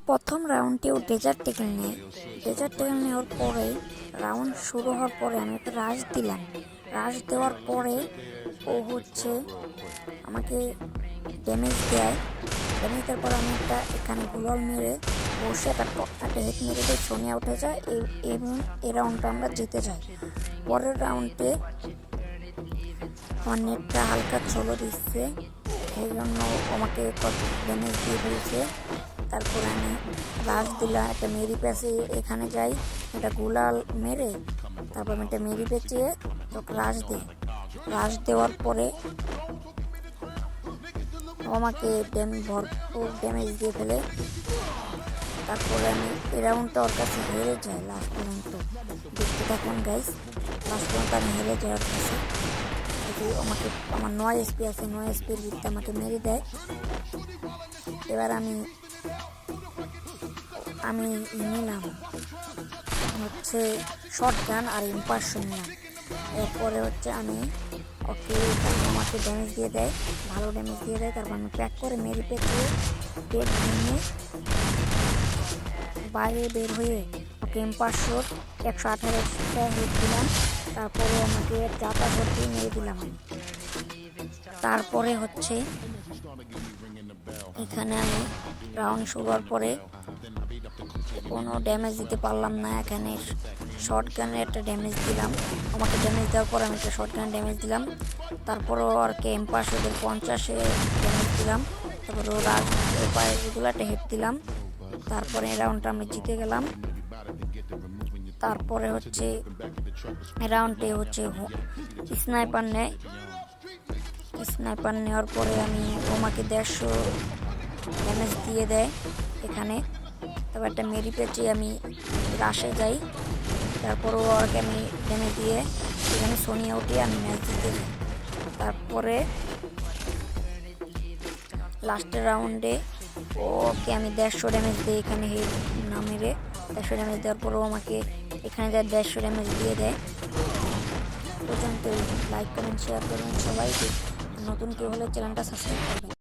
প্রথম রাউন্ডেও dessert tackle নেয়। Dessert tackle নেওয়ার পরে রাউন্ড শুরু হওয়ার পরে আমি ওকে রাশ দিলাম। রাশ দেওয়ার পরে ও আমাকে ড্যামেজ দেয়। ড্যামেজ দেওয়ার পরে আমি এখানে গুলাল মেরে বসে একটা হেড মেরে দিয়ে সোনিয়া উঠে যায় এবং এই রাউন্ডটা আমরা জিতে যাই। পরের রাউন্ডে আমার নেটটা হালকা চলো দিচ্ছে, সেই জন্য আমাকে ড্যামেজ দিয়ে ফেলছে। তারপরে আমি রাশ দিলাম, একটা মেরি প্যাচে এখানে যাই, একটা গুলাল মেরে তারপর আমি একটা মেরি পেঁচিয়ে তোকে রাশ দিই। রাশ দেওয়ার পরে আমাকে ভরপুর ড্যামেজ দিয়ে ফেলে। তারপরে আমি এই রাউন্ডটা ওর কাছে হেরে যাই। লাস্ট পর্যন্ত দেখতে থাকুন গাইস, লাস্ট পর্যন্ত আমি হেরে যাই ওর কাছে। আমাকে আমার 9 SP আছে, 9 SPর ভিত্তিতে আমাকে মেরে দেয়। এবার আমি নিলাম হচ্ছে শটগান আর ইম্পারশন নিলাম। এরপরে আমি ওকে আমাকে ড্যামেজ দিয়ে দেয়, ভালো ড্যামেজ দিয়ে দেয়। তারপর আমি প্যাক করে মেরি পেঁচিয়ে পেট ভেঙে বাইরে বের হয়ে ওকে ইম্পারশন 118টা হিট দিলাম। তারপরে আমাকে চাপা করতে মেরে দিলাম। তারপরে এখানে আমি রাউন্ড শুরু হওয়ার পরে কোনো ড্যামেজ দিতে পারলাম না। এখানে শর্টগানের একটা ড্যামেজ দিলাম, আমাকে ড্যামেজ দেওয়ার পর আমি একটা শর্টগান ড্যামেজ দিলাম। তারপরও ওরকে এম্পাসদের 50-এ ড্যামেজ দিলাম। তারপরে ওরা এগুলো একটা হেড দিলাম। তারপরে এই রাউন্ডটা আমি জিতে গেলাম। তারপরে রাউন্ডে স্নাইপার নেয়। স্নাইপার নেওয়ার পরে আমাকে 150 ড্যামেজ দিয়ে দেয় এখানে। তারপর একটা মেরি পেঁচে আমি রাশে যাই। তারপরও ওকে আমি ড্যামেজ দিয়ে এখানে সোনিয়া উঠিয়ে আমি ম্যাচ জিতে যাই। তারপরে লাস্টের রাউন্ডে ওকে আমি 150 ড্যামেজ দিই এখানে হেড না মেরে। 150 ড্যামেজ দেওয়ার পরেও আমাকে এখানে 150 ড্যামেজ দিয়ে দেয়। পর্যন্ত লাইক কমেন্ট শেয়ার করবেন সবাই। নতুন কেউ হলে চ্যানেলটা সাবস্ক্রাইব করবেন।